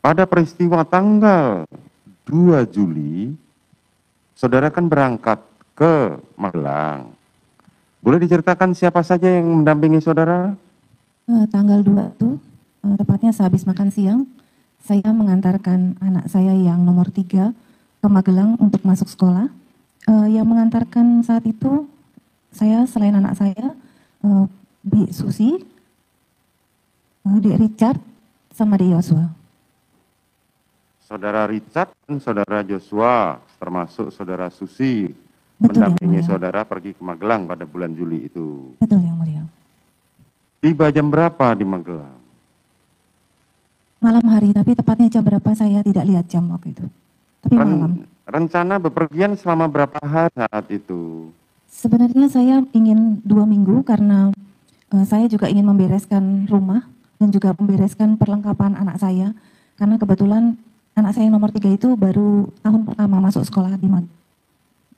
pada peristiwa tanggal 2 Juli, saudara kan berangkat ke Magelang. Boleh diceritakan siapa saja yang mendampingi saudara? Tanggal 2 itu, tepatnya sehabis makan siang, saya mengantarkan anak saya yang nomor 3 ke Magelang untuk masuk sekolah. Yang mengantarkan saat itu, saya selain anak saya, Bi Susi, Dek Richard, sama Dek Yosua. Saudara Richard dan saudara Joshua, termasuk saudara Susi, Betul, mendampingi yang mulia. saudara pergi ke Magelang pada bulan Juli itu. Betul, yang mulia. Tiba jam berapa di Magelang? Malam hari, tapi tepatnya jam berapa saya tidak lihat jam waktu itu. Tapi malam. Rencana bepergian selama berapa hari saat itu? Sebenarnya saya ingin 2 minggu karena saya juga ingin membereskan rumah dan juga membereskan perlengkapan anak saya. Karena kebetulan anak saya yang nomor 3 itu baru tahun pertama masuk sekolah di Magelang.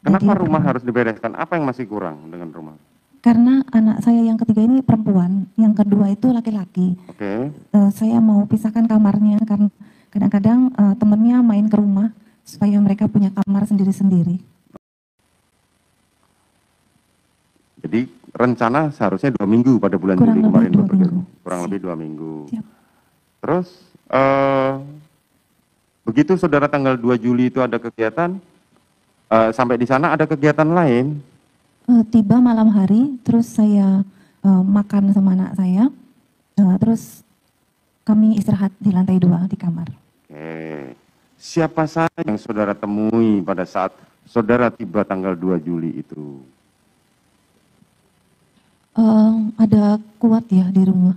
Kenapa rumah harus dibereskan? Apa yang masih kurang dengan rumah? Karena anak saya yang ketiga ini perempuan, yang kedua itu laki-laki. Oke. Saya mau pisahkan kamarnya karena kadang-kadang temennya main ke rumah supaya mereka punya kamar sendiri-sendiri. Jadi rencana seharusnya 2 minggu pada bulan Juli kemarin bekerja. Kurang lebih 2 minggu. Siap. Terus begitu saudara tanggal 2 Juli itu ada kegiatan, sampai di sana ada kegiatan lain? Tiba malam hari, terus saya makan sama anak saya, terus kami istirahat di lantai 2 di kamar. Oke. Siapa saja yang saudara temui pada saat saudara tiba tanggal 2 Juli itu? Ada Kuat ya di rumah.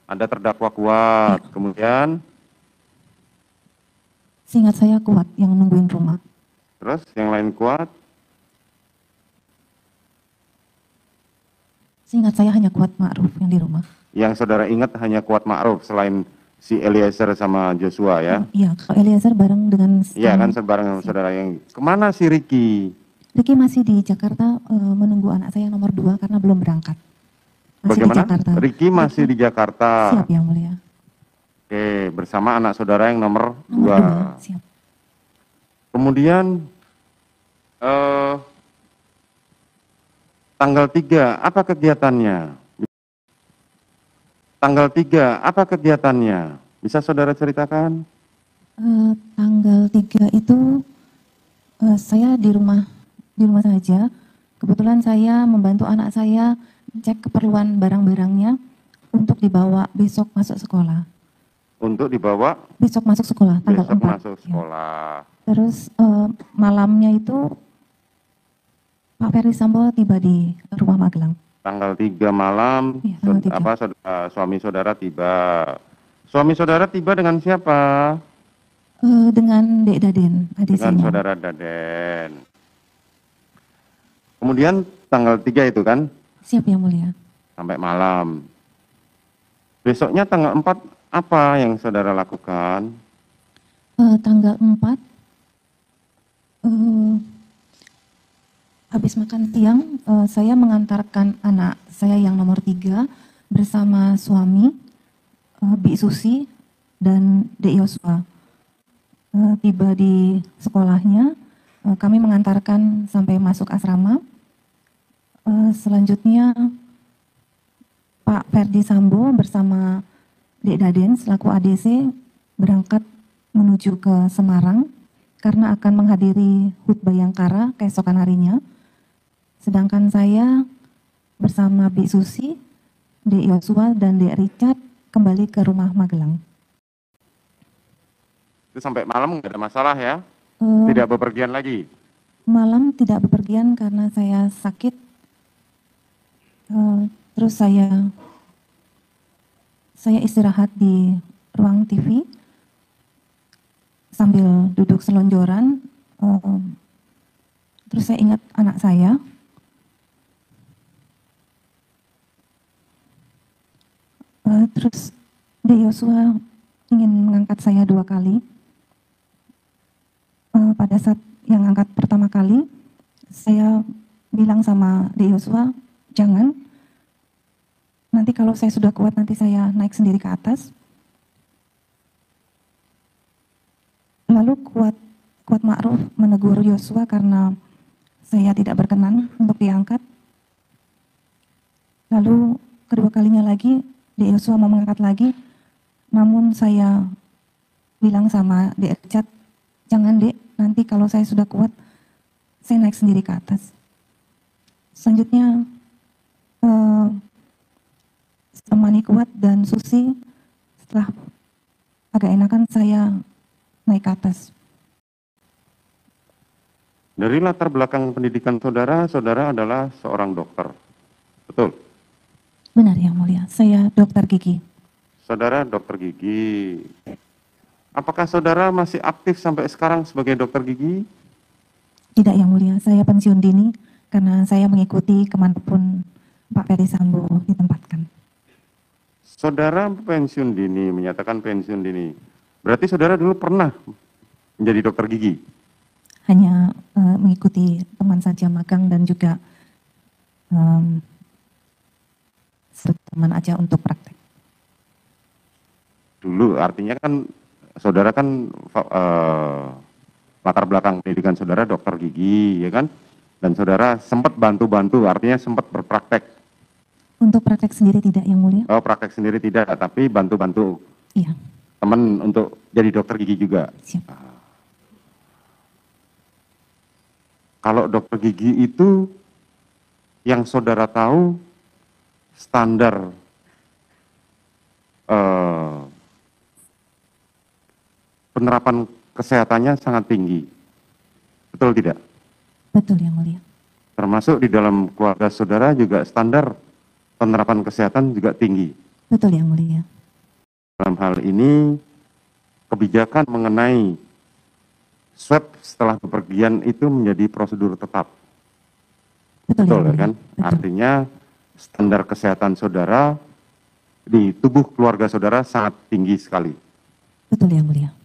Ada terdakwa Kuat, ya. Kemudian? Seingat saya Kuat yang nungguin rumah. Terus yang lain Kuat? Seingat saya hanya Kuat Ma'ruf yang di rumah. Yang saudara ingat hanya Kuat Ma'ruf selain si Eliezer sama Joshua ya? Iya, kalau Eliezer bareng dengan... Iya kan, bareng sama saudara yang... Kemana si Ricky? Ricky masih di Jakarta menunggu anak saya yang nomor 2 karena belum berangkat. Masih bagaimana? Di Jakarta. Ricky masih di Jakarta. Siap yang mulia. Oke, bersama anak saudara yang nomor 2. Siap. Kemudian tanggal 3, apa kegiatannya? Tanggal 3, apa kegiatannya? Bisa saudara ceritakan? Tanggal 3 itu saya di rumah saja. Kebetulan saya membantu anak saya cek keperluan barang-barangnya untuk dibawa besok masuk sekolah. Untuk dibawa? Besok masuk sekolah, tanggal 4. Besok masuk sekolah. Ya. Terus malamnya itu Pak Ferdi Sambo tiba di rumah Magelang. Tanggal 3 malam, ya, tanggal 3. Suami saudara tiba. Suami saudara tiba dengan siapa? Dengan Dek Daden, adik dengan saya. saudara Daden. Kemudian tanggal 3 itu kan? Siap yang mulia. Sampai malam. Besoknya tanggal 4 apa yang saudara lakukan? Tanggal 4, habis makan siang, saya mengantarkan anak saya yang nomor 3 bersama suami, Bi Susi, dan Dek Yosua. Tiba di sekolahnya, kami mengantarkan sampai masuk asrama. Selanjutnya, Pak Ferdi Sambo bersama Dek Daden selaku ADC berangkat menuju ke Semarang karena akan menghadiri HUT Bayangkara keesokan harinya. Sedangkan saya bersama Bi Susi, Dek Yosua, dan Dek Richard kembali ke rumah Magelang. Itu sampai malam nggak ada masalah ya? Tidak bepergian lagi? Malam tidak bepergian karena saya sakit. Terus saya istirahat di ruang TV sambil duduk selonjoran. Terus saya ingat anak saya. Terus Dek Yosua ingin mengangkat saya 2 kali. Pada saat yang angkat pertama kali, saya bilang sama Dek Yosua, jangan. Nanti kalau saya sudah kuat, nanti saya naik sendiri ke atas. Lalu Kuat Ma'ruf menegur Yosua karena saya tidak berkenan untuk diangkat. Lalu kedua kalinya lagi, Dek Yosua mau mengangkat lagi, namun saya bilang sama Dek Richard, jangan Dek, nanti kalau saya sudah kuat, saya naik sendiri ke atas. Selanjutnya, temani Kuat dan Susi, setelah agak enakan saya naik ke atas. Dari latar belakang pendidikan saudara, saudara adalah seorang dokter. Betul? Benar Yang Mulia, saya dokter gigi. Saudara dokter gigi. Apakah saudara masih aktif sampai sekarang sebagai dokter gigi? Tidak Yang Mulia, saya pensiun dini karena saya mengikuti kemanapun Pak Ferdi Sambo ditempatkan. Saudara pensiun dini, menyatakan pensiun dini. Berarti saudara dulu pernah menjadi dokter gigi? Hanya mengikuti teman saja magang dan juga teman aja untuk praktek. Dulu artinya kan saudara kan latar belakang pendidikan saudara dokter gigi, ya kan? Dan saudara sempat bantu-bantu, artinya sempat berpraktek. Untuk praktek sendiri tidak Yang Mulia? Oh, praktek sendiri tidak, tapi bantu-bantu Iya. teman untuk jadi dokter gigi juga. Siap. Kalau dokter gigi itu yang saudara tahu standar penerapan kesehatannya sangat tinggi. Betul tidak? Betul Yang Mulia. Termasuk di dalam keluarga saudara juga standar penerapan kesehatan juga tinggi. Betul Yang Mulia. Dalam hal ini, kebijakan mengenai swab setelah bepergian itu menjadi prosedur tetap. Betul kan? Betul. Artinya standar kesehatan saudara di tubuh keluarga saudara sangat tinggi sekali. Betul Yang Mulia.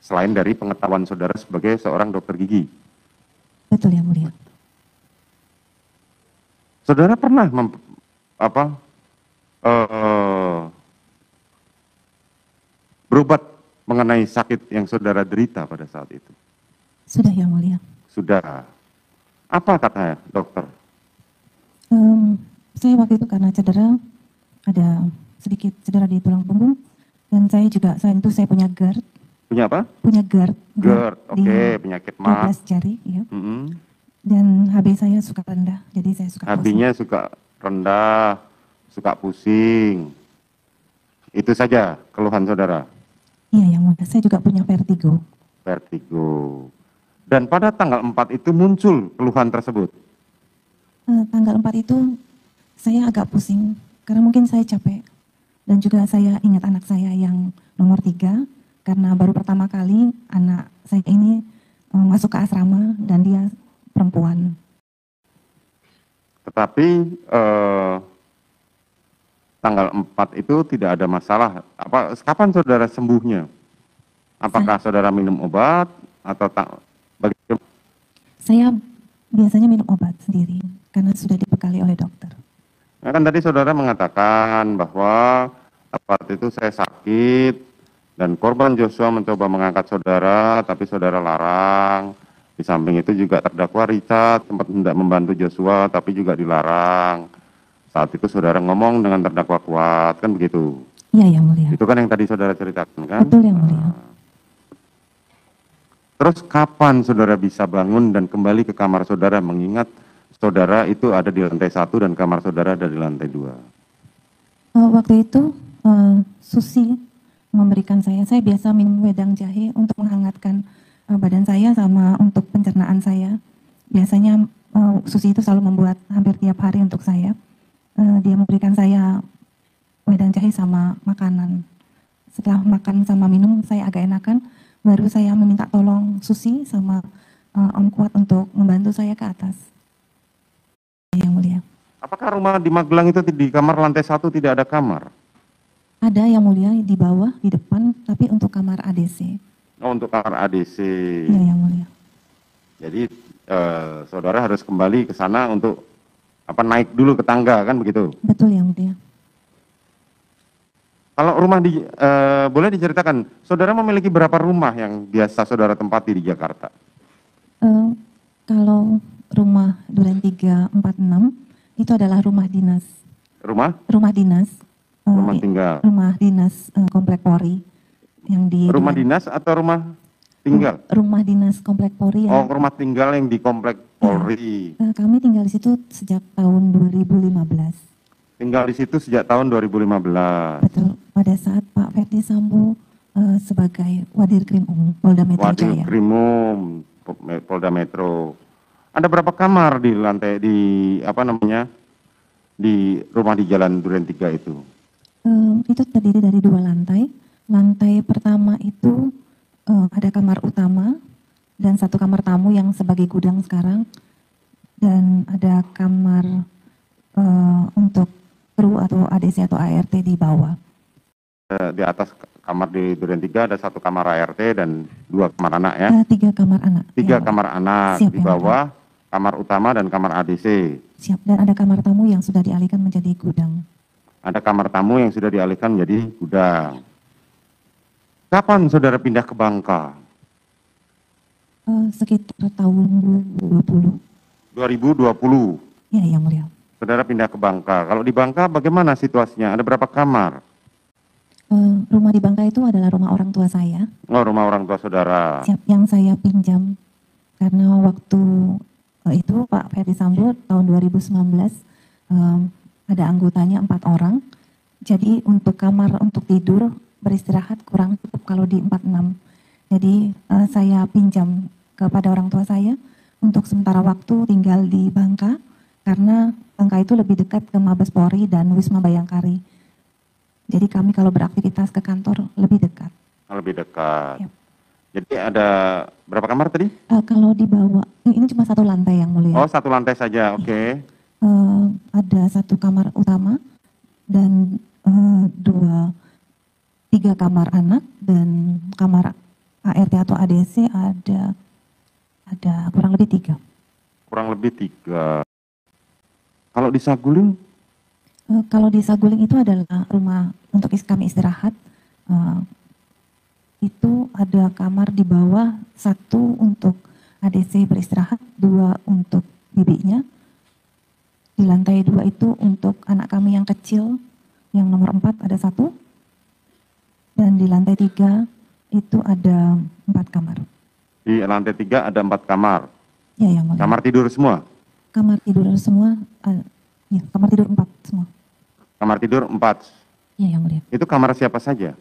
Selain dari pengetahuan saudara sebagai seorang dokter gigi. Betul Yang Mulia. Saudara pernah berobat mengenai sakit yang saudara derita pada saat itu? Sudah Yang Mulia. Sudah. Apa kata dokter? Saya waktu itu karena cedera, ada sedikit cedera di tulang punggung, dan saya juga, selain itu saya punya GERD. Punya apa? Punya GERD. GERD, di oke, penyakit mah. 12 jari, ya. Dan HB saya suka rendah, jadi saya suka HB-nya suka rendah, suka pusing. Itu saja keluhan saudara? Iya Yang Mulia, saya juga punya vertigo. Vertigo. Dan pada tanggal 4 itu muncul keluhan tersebut? Tanggal 4 itu saya agak pusing, karena mungkin saya capek. Dan juga saya ingat anak saya yang nomor 3, karena baru pertama kali anak saya ini masuk ke asrama dan dia perempuan. Tetapi tanggal 4 itu tidak ada masalah. Kapan saudara sembuhnya? Apakah saudara minum obat atau bagaimana? Saya biasanya minum obat sendiri karena sudah dibekali oleh dokter. Nah, kan tadi saudara mengatakan bahwa saat itu saya sakit dan korban Joshua mencoba mengangkat saudara, tapi saudara larang. Di samping itu juga terdakwa Richard sempat hendak membantu Joshua, tapi juga dilarang. Saat itu saudara ngomong dengan terdakwa Kuat, kan begitu? Iya Yang Mulia. Itu kan yang tadi saudara ceritakan, kan? Betul Yang Mulia. Terus kapan saudara bisa bangun dan kembali ke kamar saudara, mengingat saudara itu ada di lantai 1 dan kamar saudara ada di lantai 2? Waktu itu Susi memberikan saya biasa minum wedang jahe untuk menghangatkan badan saya sama untuk pencernaan saya. Biasanya Susi itu selalu membuat hampir tiap hari untuk saya. Dia memberikan saya wedang jahe sama makanan. Setelah makan sama minum saya agak enakan, baru saya meminta tolong Susi sama Om Kuat untuk membantu saya ke atas. Yang Mulia. Apakah rumah di Magelang itu di kamar lantai 1 tidak ada kamar? Ada Yang Mulia di bawah, di depan, tapi untuk kamar ADC. Oh, untuk kamar ADC. Iya Yang Mulia. Jadi saudara harus kembali ke sana untuk naik dulu ke tangga, kan begitu? Betul Yang Mulia. Kalau rumah boleh diceritakan, saudara memiliki berapa rumah yang biasa saudara tempati di Jakarta? Kalau rumah Duren 346 itu adalah rumah dinas. Rumah dinas. Rumah tinggal. Rumah dinas Komplek Polri yang di Rumah dinas atau rumah tinggal? Rumah dinas Komplek Polri. Oh, rumah tinggal yang di Komplek Polri. Kami tinggal di situ sejak tahun 2015. Tinggal di situ sejak tahun 2015. Betul. Pada saat Pak Ferdi Sambo sebagai Wadir Krim Umum Polda Metro Wadir Jaya. Krimum Polda Metro. Ada berapa kamar di lantai di rumah di Jalan Duren 3 itu? Itu terdiri dari 2 lantai. Lantai pertama itu ada kamar utama dan 1 kamar tamu yang sebagai gudang sekarang, dan ada kamar untuk kru atau ADC atau ART di bawah. Di atas kamar di Duren 3 ada 1 kamar ART dan 2 kamar anak ya? 3 kamar anak. 3 kamar anak. Siap, di bawah kamar utama dan kamar ADC. Siap, dan ada kamar tamu yang sudah dialihkan menjadi gudang. Ada kamar tamu yang sudah dialihkan menjadi gudang. Kapan saudara pindah ke Bangka? Sekitar tahun 2020. 2020. Ya, yang mulia. Saudara pindah ke Bangka. Kalau di Bangka bagaimana situasinya? Ada berapa kamar? Rumah di Bangka itu adalah rumah orang tua saya. Oh, rumah orang tua saudara. Siap, yang saya pinjam karena waktu itu Pak Ferdi Sambo tahun 2019 ada anggotanya 4 orang. Jadi untuk kamar untuk tidur beristirahat kurang cukup kalau di 46. Jadi saya pinjam kepada orang tua saya untuk sementara waktu tinggal di Bangka karena Bangka itu lebih dekat ke Mabes Polri dan Wisma Bayangkari. Jadi kami kalau beraktivitas ke kantor lebih dekat. Lebih dekat. Yep. Jadi ada berapa kamar tadi? Kalau di bawah, ini cuma 1 lantai yang mulia. Oh, 1 lantai saja, oke. Ada 1 kamar utama dan 3 kamar anak, dan kamar ART atau ADC ada kurang lebih 3. Kurang lebih 3. Kalau di Saguling? Kalau di Saguling itu adalah rumah untuk kami istirahat. Itu ada kamar di bawah, 1 untuk ADC beristirahat, 2 untuk bibinya. Di lantai 2 itu untuk anak kami yang kecil, yang nomor 4 ada 1. Dan di lantai 3 itu ada 4 kamar. Di lantai 3 ada 4 kamar. Ya, yang mulia. Kamar tidur semua? Kamar tidur semua, ya, kamar tidur 4 semua. Kamar tidur 4? Ya, yang mulia. Itu kamar siapa saja?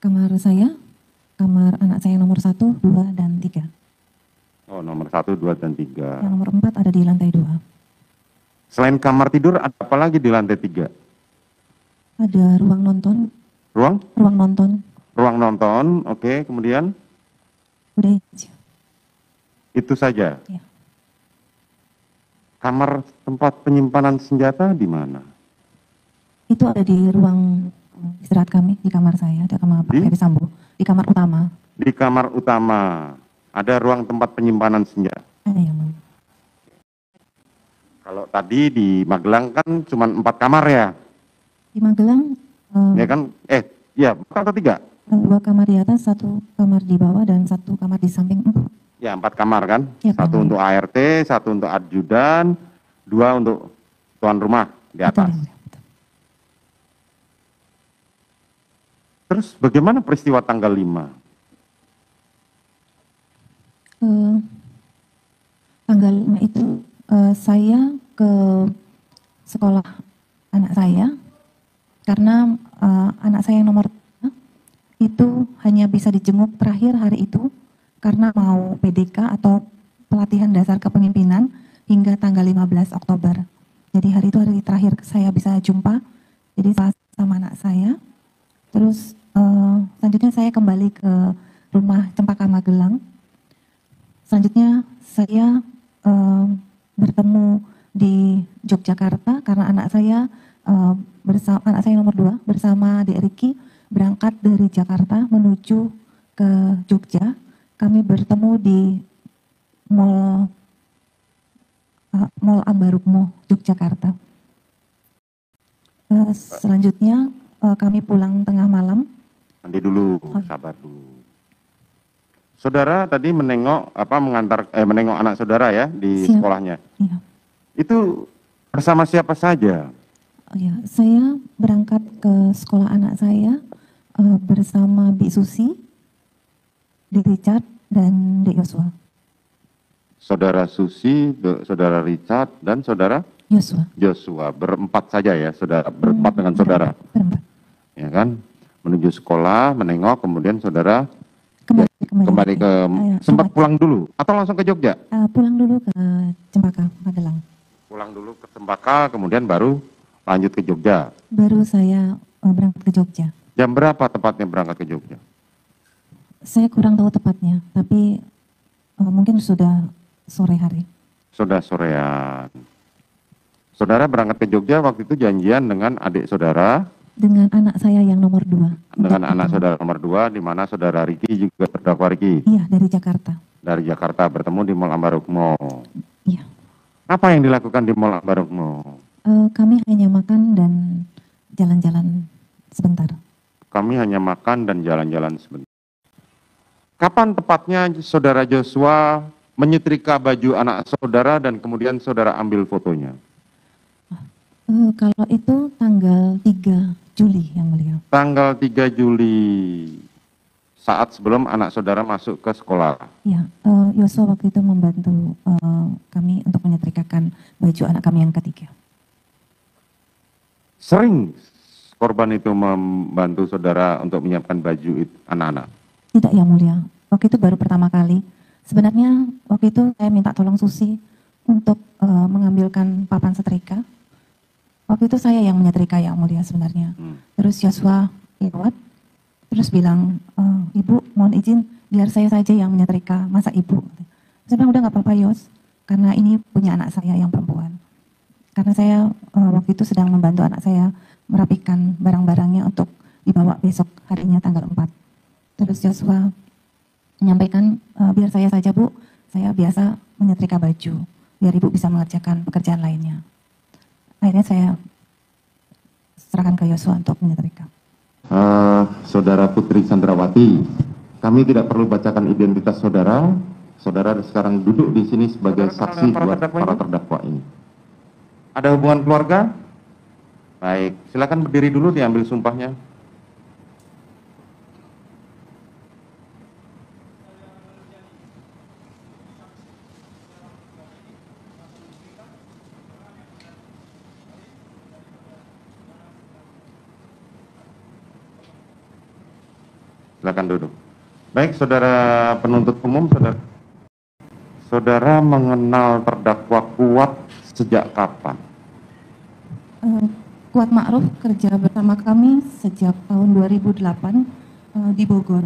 Kamar saya, kamar anak saya nomor 1, 2, dan 3. Oh, nomor 1, 2, dan 3. Yang nomor 4 ada di lantai 2. Selain kamar tidur, ada apa lagi di lantai 3? Ada ruang nonton. Ruang? Ruang nonton. Ruang nonton, oke, kemudian? Udah aja. Itu saja? Ya. Kamar tempat penyimpanan senjata di mana? Itu ada di ruang istirahat kami, di kamar saya, ada kamar Pak Ferdi Sambo, di kamar utama. Di kamar utama, ada ruang tempat penyimpanan senjata? Ada yang mulia. Kalau tadi di Magelang kan cuma 4 kamar ya? Di Magelang, Ya kan, ya, 4 atau 3? 2 kamar di atas, 1 kamar di bawah, dan 1 kamar di samping. Ya, 4 kamar kan? Ya, 1 untuk ART, 1 untuk ajudan, 2 untuk tuan rumah di atas. Betul, betul. Terus bagaimana peristiwa tanggal 5? Tanggal 5 itu saya ke sekolah anak saya karena anak saya yang nomor 3 itu hanya bisa dijenguk terakhir hari itu karena mau PDK atau pelatihan dasar kepemimpinan hingga tanggal 15 Oktober. Jadi hari itu hari terakhir saya bisa jumpa, jadi sama anak saya. Terus selanjutnya saya kembali ke rumah Cempaka Magelang. Selanjutnya saya bertemu di Yogyakarta karena anak saya anak saya nomor 2 bersama Dek Riki berangkat dari Jakarta menuju ke Jogja. Kami bertemu di Mall Ambarukmo Yogyakarta. Selanjutnya kami pulang tengah malam. Nanti dulu, sabar dulu. Saudara tadi menengok menengok anak saudara ya di Siap. sekolahnya. Iya. Itu bersama siapa saja? Oh ya, saya berangkat ke sekolah anak saya bersama Bi Susi, Dek Richard, dan Dek Yosua. Saudara Susi, saudara Richard, dan saudara Yosua. Joshua. Berempat saja ya, saudara berempat dengan saudara. Berempat. Ya kan? Menuju sekolah, menengok, kemudian saudara kembali ke sempat pulang dulu atau langsung ke Jogja? Pulang dulu ke Cempaka, Magelang. Pulang dulu ke Cempaka, kemudian baru lanjut ke Jogja. Baru saya berangkat ke Jogja. Jam berapa tepatnya berangkat ke Jogja? Saya kurang tahu tepatnya, tapi mungkin sudah sore hari. Sudah sorean. Saudara berangkat ke Jogja waktu itu janjian dengan adik saudara. Dengan anak saya yang nomor 2. Dengan anak saudara nomor 2, di mana saudara Riki juga terdakwa Riki. Iya, dari Jakarta. Dari Jakarta bertemu di Mall Ambarukmo. Iya. Apa yang dilakukan di Mall Ambarukmo? Kami hanya makan dan jalan-jalan sebentar. Kami hanya makan dan jalan-jalan sebentar. Kapan tepatnya saudara Joshua menyetrika baju anak saudara dan kemudian saudara ambil fotonya? Kalau itu tanggal 3 Juli yang mulia. Tanggal 3 Juli, saat sebelum anak saudara masuk ke sekolah. Ya, Yosua waktu itu membantu kami untuk menyetrikakan baju anak kami yang ketiga. Sering korban itu membantu saudara untuk menyiapkan baju anak-anak? Tidak yang mulia, waktu itu baru pertama kali. Sebenarnya waktu itu saya minta tolong Susi untuk mengambilkan papan setrika. Waktu itu saya yang menyetrika yang mulia sebenarnya. Terus Yosua lewat, terus bilang, Ibu mohon izin biar saya saja yang menyetrika, masa Ibu? Saya bilang udah gak apa-apa Yos, karena ini punya anak saya yang perempuan. Karena saya waktu itu sedang membantu anak saya merapikan barang-barangnya untuk dibawa besok harinya tanggal 4. Terus Yosua menyampaikan, biar saya saja Bu, saya biasa menyetrika baju, biar Ibu bisa mengerjakan pekerjaan lainnya. Akhirnya saya serahkan ke Yosua untuk menyetrika. Saudara Putri Sandrawati, kami tidak perlu bacakan identitas saudara. Saudara sekarang duduk di sini sebagai saksi buat para terdakwa ini. Ada hubungan keluarga? Baik, silakan berdiri dulu diambil sumpahnya. Silakan duduk. Baik, saudara penuntut umum, saudara mengenal terdakwa Kuat sejak kapan? Kuat Ma'ruf kerja bersama kami sejak tahun 2008 di Bogor.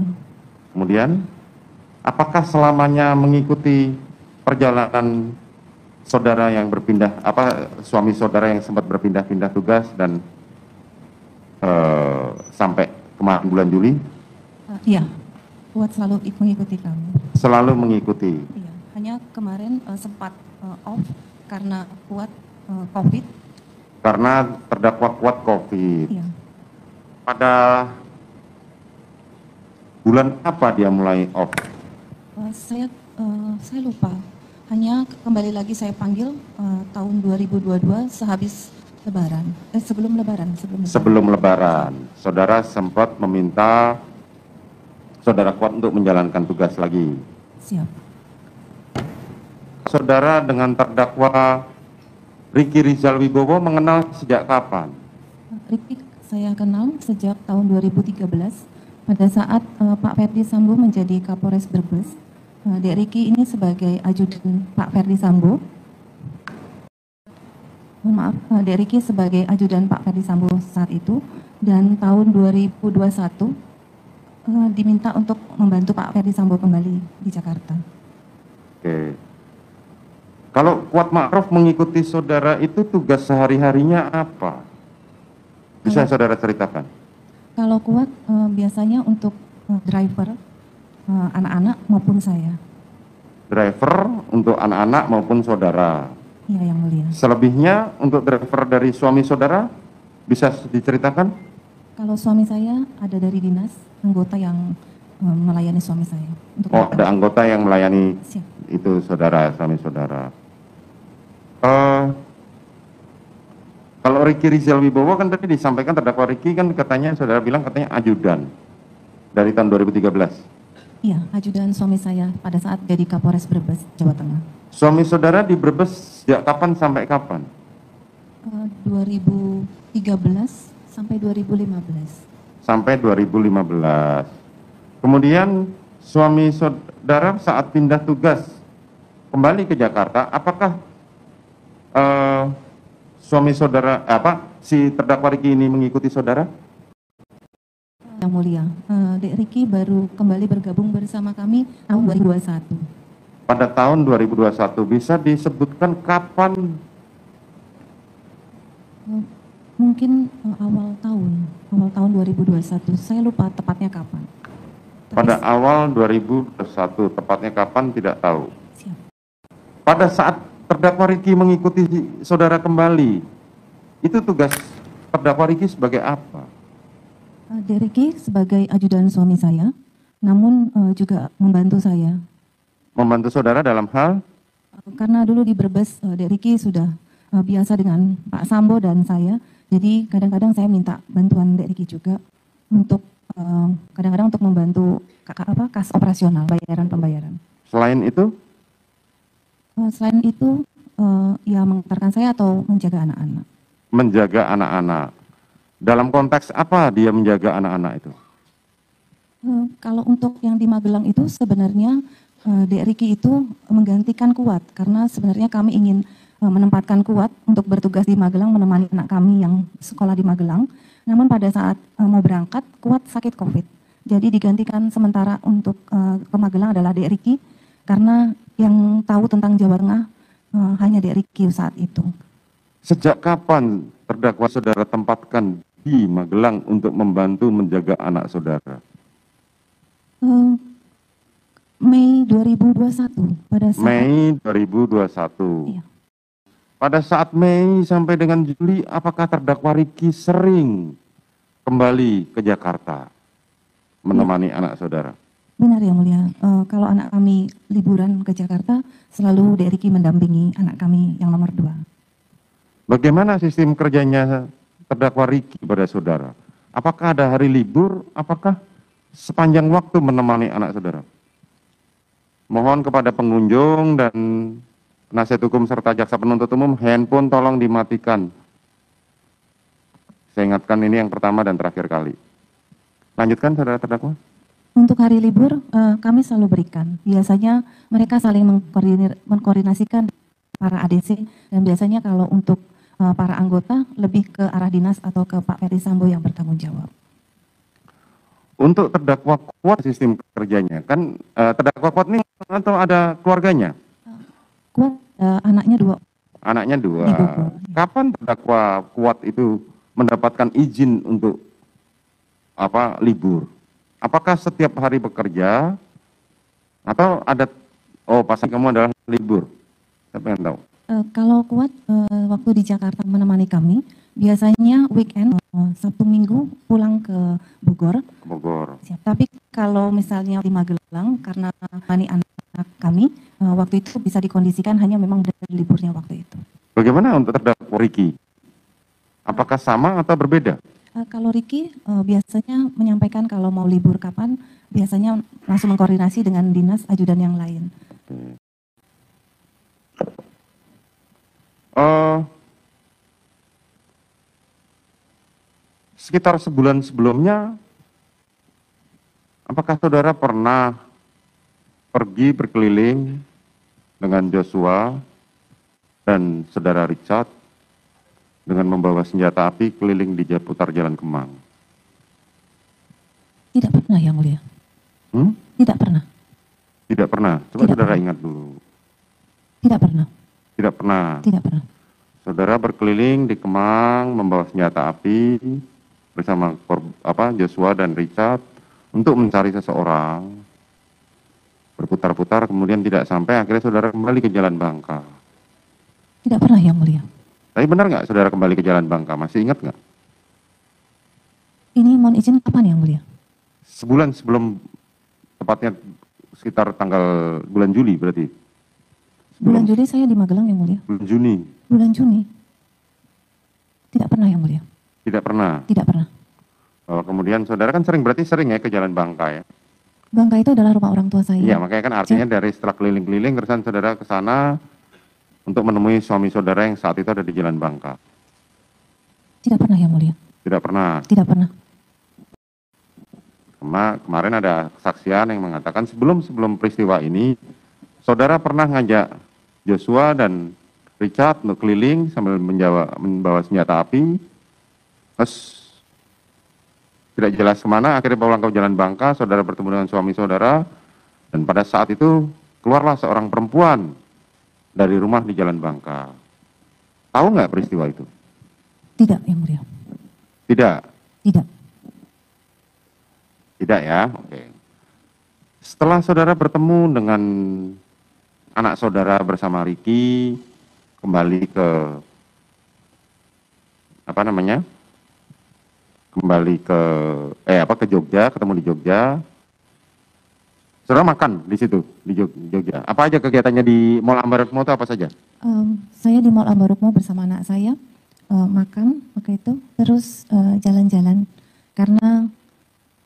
Kemudian, apakah selamanya mengikuti perjalanan saudara yang berpindah, suami saudara yang sempat berpindah-pindah tugas dan sampai kemarin bulan Juli? Iya, Kuat selalu mengikuti kami. Selalu mengikuti. Iya, hanya kemarin sempat off karena Kuat COVID. Karena terdakwa Kuat COVID. Iya. Pada bulan apa dia mulai off? Saya lupa. Hanya kembali lagi saya panggil tahun 2022 sehabis Lebaran. Sebelum Lebaran. Sebelum Lebaran. Saudara sempat meminta saudara Kuat untuk menjalankan tugas lagi. Siap. Saudara dengan terdakwa Riki Rizal Wibowo mengenal sejak kapan? Riki saya kenal sejak tahun 2013 pada saat Pak Ferdi Sambo menjadi Kapolres Brebes. Dek Riki ini sebagai ajudan Pak Ferdi Sambo. Maaf, Dek Riki sebagai ajudan Pak Ferdi Sambo saat itu, dan tahun 2021 diminta untuk membantu Pak Ferdi Sambo kembali di Jakarta. Oke. Kalau Kuat Ma'ruf mengikuti saudara itu tugas sehari-harinya apa? Bisa saudara ceritakan? Kalau Kuat biasanya untuk driver anak-anak maupun saya. Driver untuk anak-anak maupun saudara. Iya yang mulia. Selebihnya untuk driver dari suami saudara bisa diceritakan? Kalau suami saya ada dari dinas, anggota yang melayani suami saya. Untuk Oh, ada anggota yang melayani Siap. itu saudara, suami saudara. Eh, Kalau Ricky Rizal Wibowo kan tadi disampaikan terdakwa Ricky kan katanya saudara bilang katanya ajudan dari tahun 2013. Iya, ajudan suami saya pada saat jadi Kapolres Brebes, Jawa Tengah. Suami saudara di Brebes sejak kapan sampai kapan? 2013 sampai 2015. Sampai 2015. Kemudian suami saudara saat pindah tugas kembali ke Jakarta, apakah suami saudara si terdakwa Ricky ini mengikuti saudara? Yang mulia, Dek Ricky baru kembali bergabung bersama kami tahun 2021. Pada tahun 2021 bisa disebutkan kapan? Mungkin awal tahun 2021. Saya lupa tepatnya kapan. Pada awal 2021, tepatnya kapan tidak tahu. Siap. Pada saat terdakwa Ricky mengikuti saudara kembali, itu tugas terdakwa Ricky sebagai apa? Dek Ricky sebagai ajudan suami saya, namun juga membantu saya. Membantu saudara dalam hal? Karena dulu di Brebes, Dek Ricky sudah biasa dengan Pak Sambo dan saya, jadi kadang-kadang saya minta bantuan Dek Ricky juga untuk kadang-kadang untuk membantu kas operasional, pembayaran. Selain itu? Selain itu, ya mengantarkan saya atau menjaga anak-anak. Menjaga anak-anak. Dalam konteks apa dia menjaga anak-anak itu? Kalau untuk yang di Magelang itu sebenarnya Dek Ricky itu menggantikan Kuat, karena sebenarnya kami ingin menempatkan Kuat untuk bertugas di Magelang menemani anak kami yang sekolah di Magelang. Namun pada saat mau berangkat, Kuat sakit COVID. Jadi digantikan sementara untuk ke Magelang adalah Dek Ricky, karena yang tahu tentang Jawa Tengah hanya Dek Ricky saat itu. Sejak kapan terdakwa saudara tempatkan di Magelang untuk membantu menjaga anak saudara? Mei 2021 pada saat Mei 2021. Iya. Pada saat Mei sampai dengan Juli, apakah terdakwa Ricky sering kembali ke Jakarta menemani anak saudara? Benar yang mulia, kalau anak kami liburan ke Jakarta, selalu Dek Ricky mendampingi anak kami yang nomor 2. Bagaimana sistem kerjanya terdakwa Ricky pada saudara? Apakah ada hari libur? Apakah sepanjang waktu menemani anak saudara? Mohon kepada pengunjung dan penasihat hukum serta jaksa penuntut umum, handphone tolong dimatikan. Saya ingatkan ini yang pertama dan terakhir kali. Lanjutkan saudara terdakwa. Untuk hari libur, kami selalu berikan. Biasanya mereka saling mengkoordinasikan para ADC, dan biasanya kalau untuk para anggota lebih ke arah dinas atau ke Pak Ferdi Sambo yang bertanggung jawab. Untuk terdakwa Kuat sistem kerjanya, kan terdakwa Kuat ini atau ada keluarganya? Kuat anaknya 2. Anaknya 2. Di Bogor. Kapan terdakwa Kuat itu mendapatkan izin untuk libur? Apakah setiap hari bekerja atau ada pasangan kamu adalah libur? Saya pengen tahu. Kalau Kuat waktu di Jakarta menemani kami, biasanya weekend Sabtu Minggu pulang ke Bogor. Bogor. Siap. Tapi kalau misalnya di Magelang, karena menemani anak kami, waktu itu bisa dikondisikan hanya memang dari liburnya waktu itu. Bagaimana untuk terdakwa Ricky? Apakah sama atau berbeda? Kalau Ricky biasanya menyampaikan kalau mau libur kapan, biasanya langsung mengkoordinasi dengan dinas ajudan yang lain. Sekitar sebulan sebelumnya, apakah saudara pernah pergi berkeliling dengan Joshua dan saudara Richard dengan membawa senjata api keliling di seputar Jalan Kemang? Tidak pernah yang mulia. Tidak pernah. Tidak pernah. Coba Tidak saudara pernah. ingat dulu. Tidak pernah. Tidak pernah. Tidak pernah. Saudara berkeliling di Kemang membawa senjata api bersama Joshua dan Richard untuk mencari seseorang. Berputar-putar kemudian tidak sampai, akhirnya saudara kembali ke Jalan Bangka. Tidak pernah yang mulia. Tapi benar nggak saudara kembali ke Jalan Bangka? Masih ingat nggak? Ini mohon izin kapan yang mulia? Sebulan sebelum, tepatnya sekitar tanggal bulan Juli berarti. Bulan Juli saya di Magelang yang mulia. Bulan Juni. Bulan Juni? Tidak pernah yang mulia. Tidak pernah. Tidak pernah. Oh, kemudian saudara kan berarti sering ya ke Jalan Bangka ya? Bangka itu adalah rumah orang tua saya. Iya, makanya kan artinya dari setelah keliling-keliling terusan saudara ke sana untuk menemui suami saudara yang saat itu ada di Jalan Bangka. Tidak pernah yang mulia. Tidak pernah. Tidak pernah. Kemarin ada kesaksian yang mengatakan sebelum peristiwa ini, saudara pernah ngajak Joshua dan Richard untuk keliling sambil membawa senjata api. Terus tidak jelas kemana, akhirnya pulang ke Jalan Bangka, saudara bertemu dengan suami saudara, dan pada saat itu keluarlah seorang perempuan dari rumah di Jalan Bangka. Tahu nggak peristiwa itu? Tidak yang mulia. Tidak? Tidak. Tidak ya, oke. Setelah saudara bertemu dengan anak saudara bersama Ricky, kembali ke, ke Jogja, ketemu di Jogja. Saudara makan di situ, di Jogja. Apa aja kegiatannya di Mall Ambarukmo itu apa saja? Saya di Mall Ambarukmo bersama anak saya, makan waktu itu, terus jalan-jalan. Karena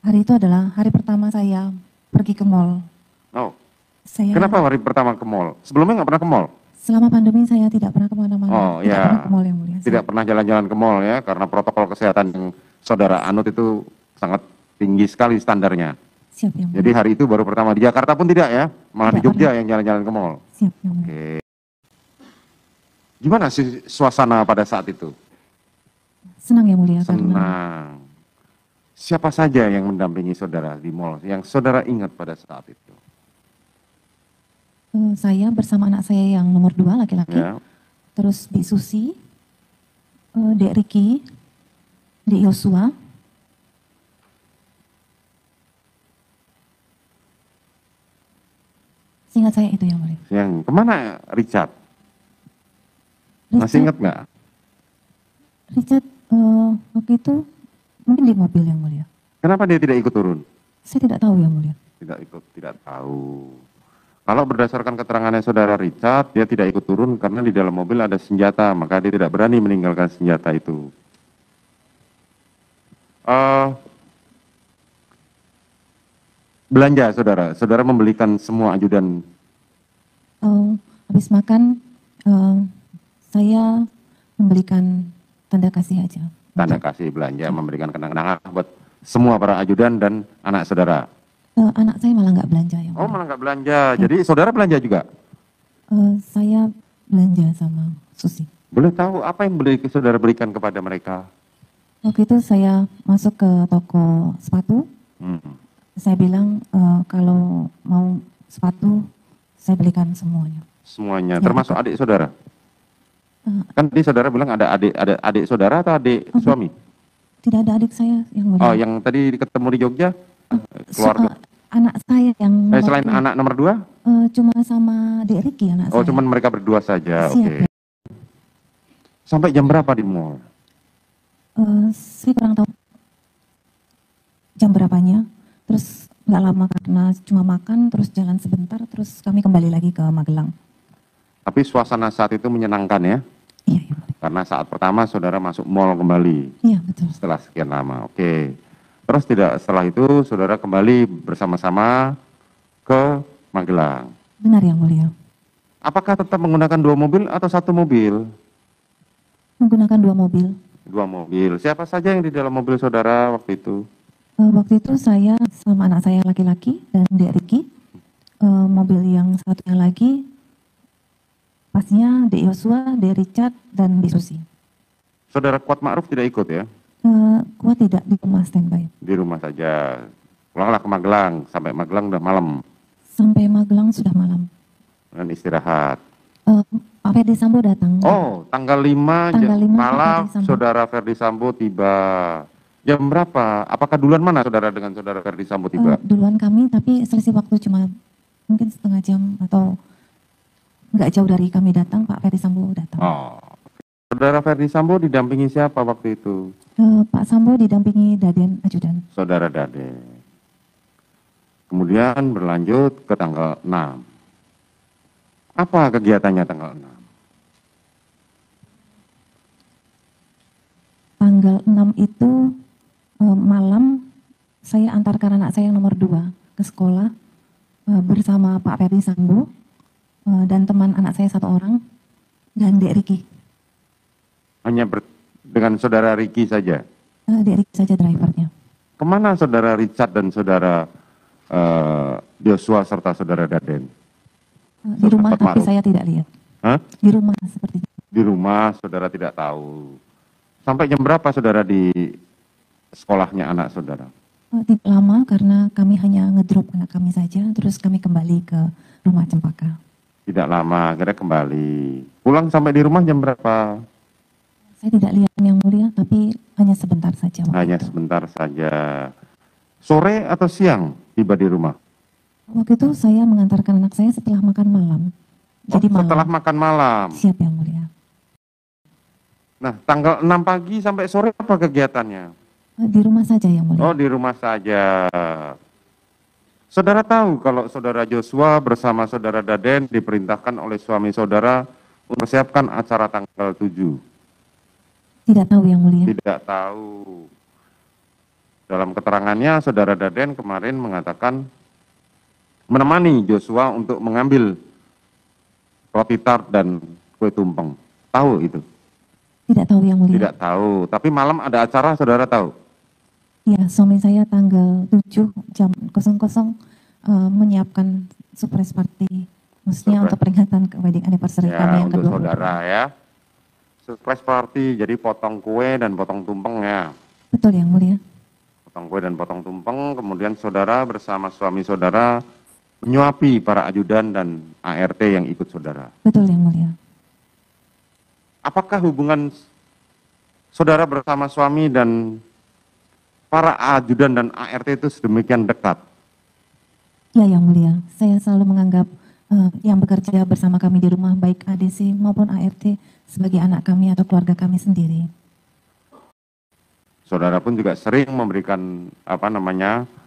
hari itu adalah hari pertama saya pergi ke mall. Oh, Saya, kenapa hari pertama ke mall? Sebelumnya nggak pernah ke mall? selama pandemi saya tidak pernah kemana-mana. Oh Tidak ya, pernah ke mall yang mulia. tidak pernah jalan-jalan ke mall ya, karena protokol kesehatan yang saudara anut itu sangat tinggi sekali standarnya. Siap yang mulia. Jadi hari itu baru pertama, di Jakarta pun tidak ya, malah di Tidak Jogja yang jalan-jalan ke mall. Siap yang mulia. Oke. Gimana sih suasana pada saat itu? Senang yang mulia karena Senang. Siapa saja yang mendampingi saudara di mall, yang saudara ingat pada saat itu? saya bersama anak saya yang nomor 2 laki-laki, Ya. terus Bi Susi, Dek Ricky, Dek Yosua, seingat saya itu yang mulia. Yang kemana Richard? Masih ingat nggak? Richard waktu itu mungkin di mobil yang mulia. Kenapa dia tidak ikut turun? Saya tidak tahu yang mulia. Tidak ikut, tidak tahu. Kalau berdasarkan keterangannya saudara Richard, dia tidak ikut turun karena di dalam mobil ada senjata, maka dia tidak berani meninggalkan senjata itu. Belanja saudara membelikan semua ajudan. Habis makan saya membelikan tanda kasih aja. Tanda kasih belanja, memberikan kenang-kenangan buat semua para ajudan dan anak saudara. Anak saya malah nggak belanja yang Oh, mulia. malah nggak belanja. Jadi saudara belanja juga? Saya belanja sama Susi. Boleh tahu apa yang saudara berikan kepada mereka? Waktu itu saya masuk ke toko sepatu. Saya bilang kalau mau sepatu saya belikan semuanya. Semuanya, Ya, termasuk adik saudara? Kan tadi saudara bilang ada adik saudara atau adik suami? Tidak ada adik saya yang mulia. Oh, yang tadi ketemu di Jogja? Keluarga? Anak saya yang nomor Selain 2. anak nomor 2? Cuma sama Dek Ricky anak Oh, saya. cuman mereka berdua saja, Siap, oke. Sampai jam berapa di mall? Saya kurang tahu jam berapanya. Terus nggak lama karena cuma makan, terus jalan sebentar, terus kami kembali lagi ke Magelang. Tapi suasana saat itu menyenangkan ya? Iya, ya, Karena saat pertama saudara masuk mall kembali iya betul. setelah sekian lama, oke. Terus setelah itu saudara kembali bersama-sama ke Magelang. Benar yang mulia. Apakah tetap menggunakan 2 mobil atau 1 mobil? Menggunakan 2 mobil. 2 mobil. Siapa saja yang di dalam mobil saudara waktu itu? Waktu itu saya sama anak saya laki-laki dan Dek Ricky. Mobil yang satunya lagi pasnya Dek Yosua, Dek Richard, dan Bi Susi. Saudara Kuat Ma'ruf tidak ikut ya? Kuat tidak di rumah standby. Di rumah saja. Pulanglah ke Magelang, sampai Magelang udah malam Sampai Magelang sudah malam. dan istirahat. Pak Ferdi Sambo datang. Oh, tanggal 5, Tanggal 5 malam Pak Ferdi Sambo. saudara Ferdi Sambo tiba. Jam berapa? Apakah duluan mana saudara dengan saudara Ferdi Sambo tiba? Duluan kami, tapi selisih waktu cuma mungkin setengah jam atau nggak jauh dari kami datang, Pak Ferdi Sambo datang. Oh. Saudara Ferdi Sambo didampingi siapa waktu itu? Pak Sambo didampingi Daden Ajudan. Saudara Daden. Kemudian berlanjut ke tanggal 6. Apa kegiatannya tanggal 6? Tanggal 6 itu malam saya antarkan anak saya yang nomor 2 ke sekolah bersama Pak Ferdi Sambo dan teman anak saya 1 orang dan Dek Riki. Hanya dengan saudara Riki saja? Dek Riki saja drivernya. Kemana saudara Richard dan saudara Joshua serta saudara Daden? Di rumah, tapi saya tidak lihat. Hah? Di rumah sepertinya. Di rumah saudara tidak tahu. Sampai jam berapa saudara di sekolahnya anak saudara? Tidak lama karena kami hanya ngedrop anak kami saja, terus kami kembali ke rumah Cempaka. Tidak lama, akhirnya kembali. Pulang sampai di rumah jam berapa? Saya tidak lihat yang mulia, tapi hanya sebentar saja. Hanya sebentar saja. Sore atau siang tiba di rumah? Waktu itu saya mengantarkan anak saya setelah makan malam. Jadi malam. Setelah makan malam. Siap yang mulia. Nah, tanggal 6 pagi sampai sore apa kegiatannya? Di rumah saja yang mulia. Oh, di rumah saja. Saudara tahu kalau saudara Joshua bersama saudara Daden diperintahkan oleh suami saudara mempersiapkan acara tanggal 7. Tidak tahu yang mulia. Tidak tahu. Dalam keterangannya saudara Daden kemarin mengatakan menemani Joshua untuk mengambil roti tart dan kue tumpeng. Tahu itu? Tidak tahu yang mulia. Tidak tahu, tapi malam ada acara saudara tahu? Ya, suami saya tanggal 7 jam 00 menyiapkan surprise party. Maksudnya Surprise. untuk peringatan ke wedding anniversary Ya, kami yang untuk kedua. saudara ya. Surprise party, jadi potong kue dan potong tumpeng ya. Betul yang mulia. Potong kue dan potong tumpeng, kemudian saudara bersama suami saudara menyuapi para ajudan dan ART yang ikut saudara. Betul yang mulia. Apakah hubungan saudara bersama suami dan para ajudan dan ART itu sedemikian dekat? Ya yang mulia. Saya selalu menganggap yang bekerja bersama kami di rumah, baik ADC maupun ART, sebagai anak kami atau keluarga kami sendiri. Saudara pun juga sering memberikan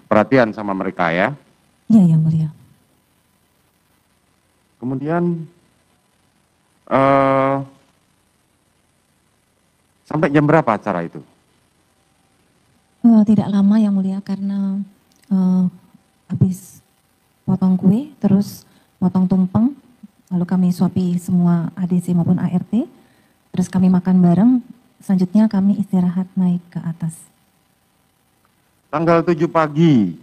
perhatian sama mereka ya. Ya yang mulia. Kemudian sampai jam berapa acara itu? Tidak lama yang mulia karena habis potong kue, terus potong tumpeng, lalu kami suapi semua ADC maupun ART, terus kami makan bareng, selanjutnya kami istirahat naik ke atas. Tanggal 7 pagi,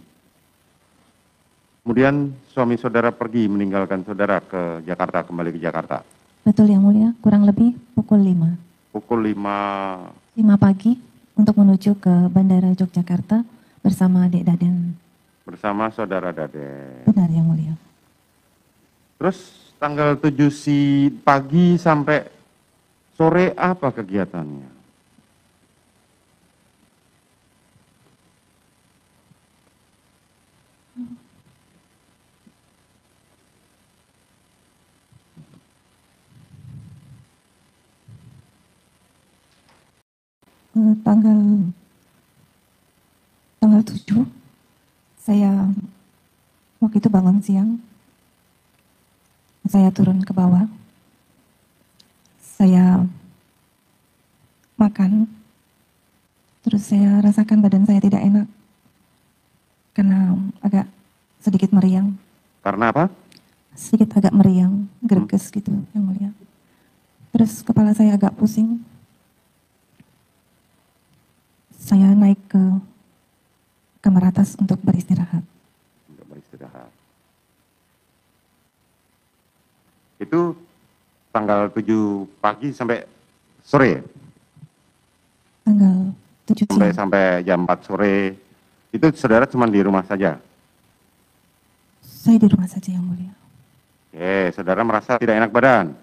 kemudian suami saudara pergi meninggalkan saudara ke Jakarta, kembali ke Jakarta. Betul yang mulia, kurang lebih pukul 5. Pukul 5. 5 pagi untuk menuju ke Bandara Yogyakarta bersama Dek Daden. Bersama saudara Daden. Benar yang mulia. Terus tanggal 7 pagi sampai sore apa kegiatannya? Tanggal 7 saya waktu itu bangun siang, saya turun ke bawah, saya makan, terus saya rasakan badan saya tidak enak karena agak sedikit meriang. Karena apa? Sedikit agak meriang, greges gitu yang mulia. Terus kepala saya agak pusing. Saya naik ke kamar atas untuk beristirahat. Untuk beristirahat. Itu tanggal 7 pagi sampai sore? Tanggal 7 siang. Sampai jam 4 sore. Itu saudara cuma di rumah saja? Saya di rumah saja yang mulia. Oke, saudara merasa tidak enak badan?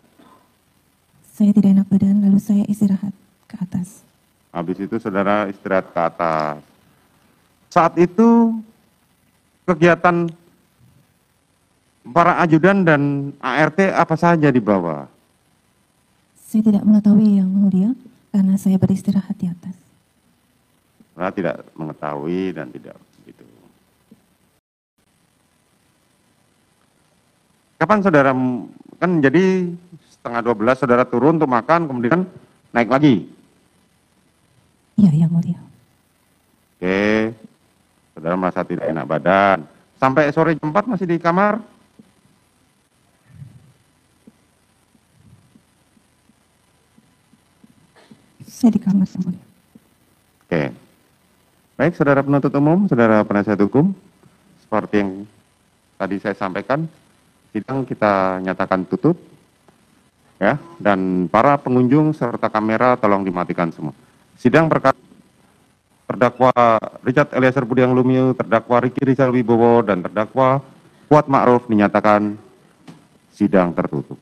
Saya tidak enak badan, lalu saya istirahat ke atas. Habis itu saudara istirahat ke atas. Saat itu kegiatan para ajudan dan ART apa saja di bawah? Saya tidak mengetahui yang mulia karena saya beristirahat di atas. Saudara tidak mengetahui dan tidak begitu. Kapan saudara, kan jadi setengah 12 saudara turun untuk makan, kemudian naik lagi. Iya, Yang Mulia. Oke, saudara merasa tidak enak badan. Sampai sore jam 4 masih di kamar? Saya di kamar, Yang Mulia. Oke. Baik, saudara penuntut umum, saudara penasihat hukum, seperti yang tadi saya sampaikan, sidang kita nyatakan tutup, ya, dan para pengunjung serta kamera tolong dimatikan semua. Sidang perkara terdakwa Richard Eliezer Budiang Lumiu, terdakwa Ricky Rizal Wibowo, dan terdakwa Kuat Ma'ruf dinyatakan sidang tertutup.